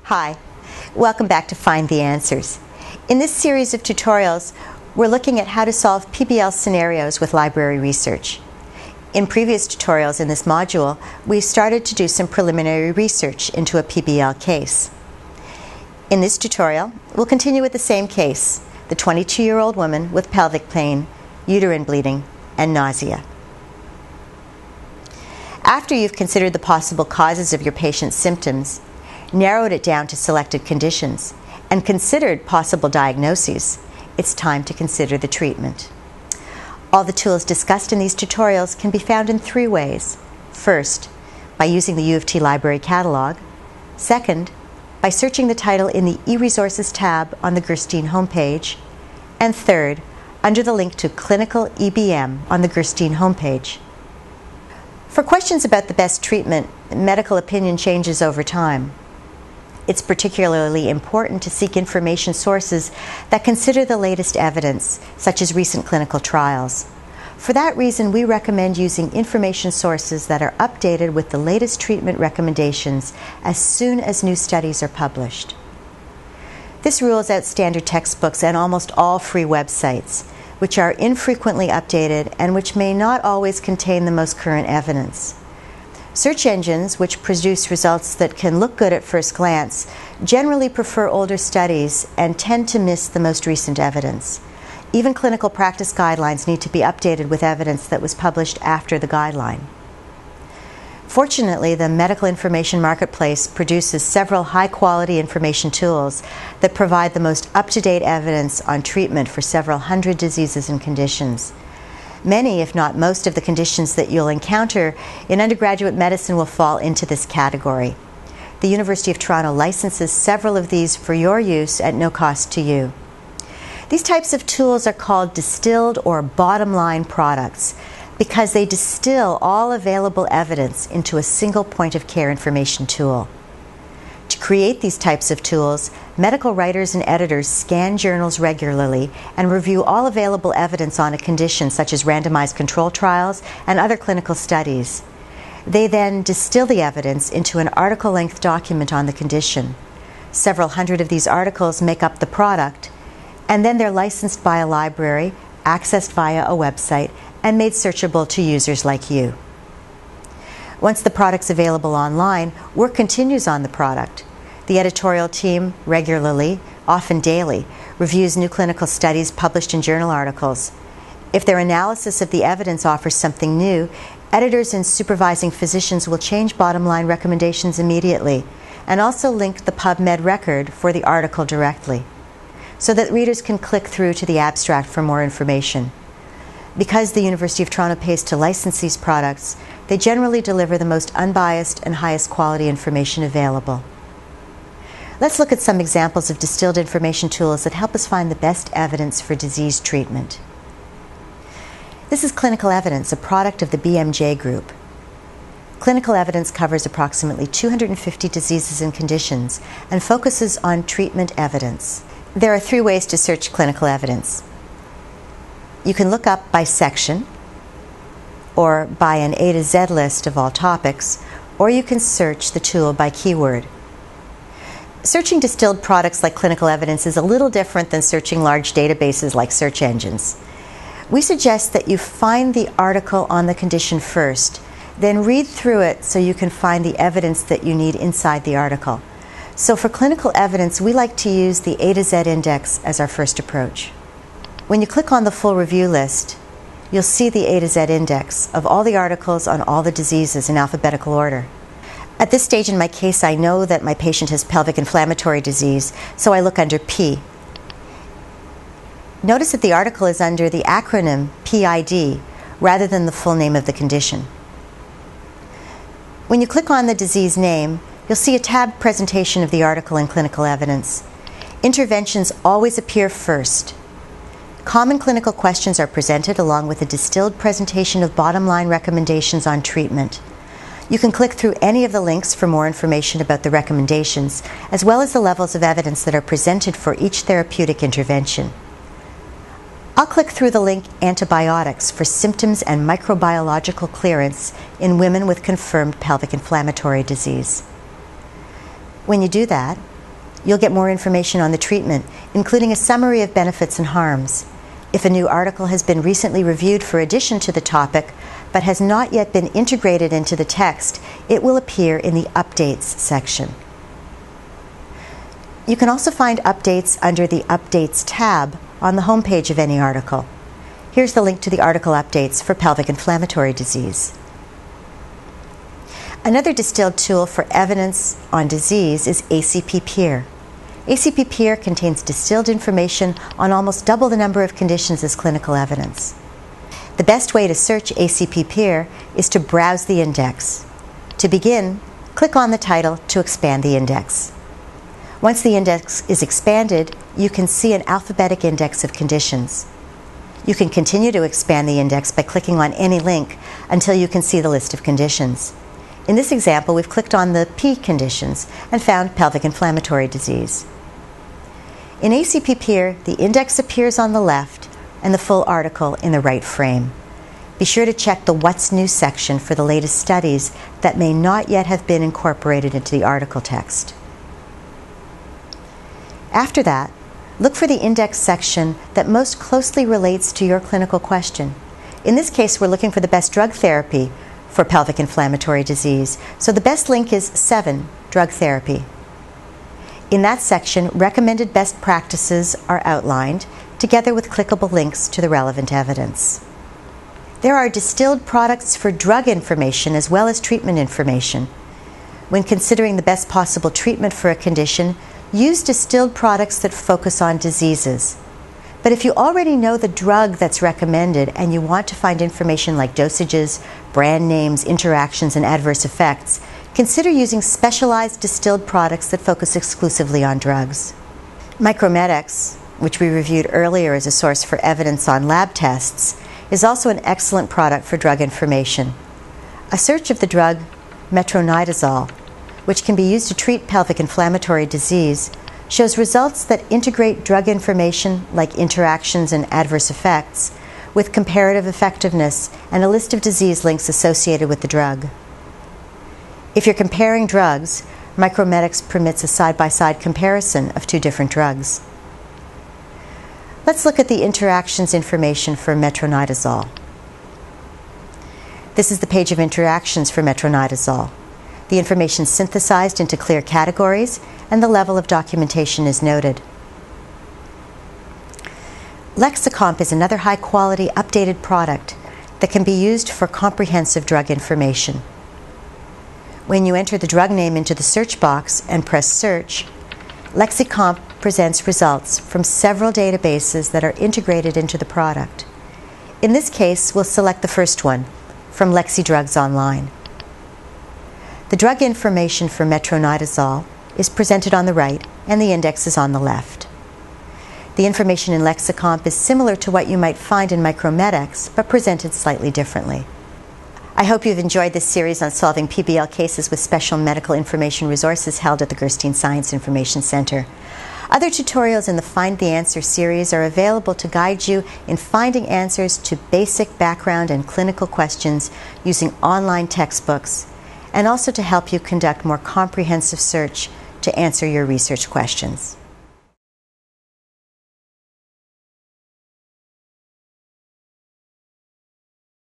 Hi, welcome back to Find the Answers. In this series of tutorials, we're looking at how to solve PBL scenarios with library research. In previous tutorials in this module, we started to do some preliminary research into a PBL case. In this tutorial, we'll continue with the same case, the 22-year-old woman with pelvic pain, uterine bleeding, and nausea. After you've considered the possible causes of your patient's symptoms, narrowed it down to selected conditions, and considered possible diagnoses, it's time to consider the treatment. All the tools discussed in these tutorials can be found in three ways. First, by using the U of T Library Catalog. Second, by searching the title in the eResources tab on the Gerstein homepage. And third, under the link to Clinical EBM on the Gerstein homepage. For questions about the best treatment, medical opinion changes over time. It's particularly important to seek information sources that consider the latest evidence, such as recent clinical trials. For that reason, we recommend using information sources that are updated with the latest treatment recommendations as soon as new studies are published. This rules out standard textbooks and almost all free websites, which are infrequently updated and which may not always contain the most current evidence. Search engines, which produce results that can look good at first glance, generally prefer older studies and tend to miss the most recent evidence. Even clinical practice guidelines need to be updated with evidence that was published after the guideline. Fortunately, the medical information marketplace produces several high-quality information tools that provide the most up-to-date evidence on treatment for several hundred diseases and conditions. Many, if not most, of the conditions that you'll encounter in undergraduate medicine will fall into this category. The University of Toronto licenses several of these for your use at no cost to you. These types of tools are called distilled or bottom-line products because they distill all available evidence into a single point-of-care information tool. To create these types of tools, medical writers and editors scan journals regularly and review all available evidence on a condition, such as randomized control trials and other clinical studies. They then distill the evidence into an article-length document on the condition. Several hundred of these articles make up the product, and then they're licensed by a library, accessed via a website, and made searchable to users like you. Once the product's available online, work continues on the product. The editorial team regularly, often daily, reviews new clinical studies published in journal articles. If their analysis of the evidence offers something new, editors and supervising physicians will change bottom-line recommendations immediately and also link the PubMed record for the article directly, so that readers can click through to the abstract for more information. Because the University of Toronto pays to license these products, they generally deliver the most unbiased and highest quality information available. Let's look at some examples of distilled information tools that help us find the best evidence for disease treatment. This is Clinical Evidence, a product of the BMJ Group. Clinical Evidence covers approximately 250 diseases and conditions and focuses on treatment evidence. There are three ways to search clinical evidence. You can look up by section, or by an A to Z list of all topics, or you can search the tool by keyword. Searching distilled products like clinical evidence is a little different than searching large databases like search engines. We suggest that you find the article on the condition first, then read through it so you can find the evidence that you need inside the article. So for clinical evidence, we like to use the A to Z index as our first approach. When you click on the full review list, you'll see the A to Z index of all the articles on all the diseases in alphabetical order. At this stage in my case, I know that my patient has pelvic inflammatory disease, so I look under P. Notice that the article is under the acronym PID rather than the full name of the condition. When you click on the disease name, you'll see a tabbed presentation of the article in Clinical Evidence. Interventions always appear first. Common clinical questions are presented along with a distilled presentation of bottom-line recommendations on treatment. You can click through any of the links for more information about the recommendations, as well as the levels of evidence that are presented for each therapeutic intervention. I'll click through the link Antibiotics for symptoms and microbiological clearance in women with confirmed pelvic inflammatory disease. When you do that, You'll get more information on the treatment, including a summary of benefits and harms. If a new article has been recently reviewed for addition to the topic, but has not yet been integrated into the text, it will appear in the Updates section. You can also find updates under the Updates tab on the home page of any article. Here's the link to the article updates for pelvic inflammatory disease. Another distilled tool for evidence on disease is ACP Peer. ACP Peer contains distilled information on almost double the number of conditions as clinical evidence. The best way to search ACP Peer is to browse the index. To begin, click on the title to expand the index. Once the index is expanded, you can see an alphabetic index of conditions. You can continue to expand the index by clicking on any link until you can see the list of conditions. In this example, we've clicked on the P conditions and found pelvic inflammatory disease. In ACP Peer, the index appears on the left and the full article in the right frame. Be sure to check the What's New section for the latest studies that may not yet have been incorporated into the article text. After that, look for the index section that most closely relates to your clinical question. In this case, we're looking for the best drug therapy for pelvic inflammatory disease, so the best link is 7, drug therapy. In that section, recommended best practices are outlined, together with clickable links to the relevant evidence. There are distilled products for drug information as well as treatment information. When considering the best possible treatment for a condition, use distilled products that focus on diseases. But if you already know the drug that's recommended and you want to find information like dosages, brand names, interactions, and adverse effects, consider using specialized distilled products that focus exclusively on drugs. Micromedics, which we reviewed earlier as a source for evidence on lab tests, is also an excellent product for drug information. A search of the drug metronidazole, which can be used to treat pelvic inflammatory disease, shows results that integrate drug information like interactions and adverse effects with comparative effectiveness and a list of disease links associated with the drug. If you're comparing drugs, Micromedics permits a side-by-side comparison of 2 different drugs. Let's look at the interactions information for metronidazole. This is the page of interactions for metronidazole. The information is synthesized into clear categories, and the level of documentation is noted. Lexicomp is another high-quality, updated product that can be used for comprehensive drug information. When you enter the drug name into the search box and press Search, Lexicomp presents results from several databases that are integrated into the product. In this case, we'll select the first one, from LexiDrugs Online. The drug information for metronidazole is presented on the right and the index is on the left. The information in Lexicomp is similar to what you might find in Micromedics, but presented slightly differently. I hope you've enjoyed this series on solving PBL cases with special medical information resources held at the Gerstein Science Information Center. Other tutorials in the Find the Answer series are available to guide you in finding answers to basic background and clinical questions using online textbooks, and also to help you conduct more comprehensive search to answer your research questions.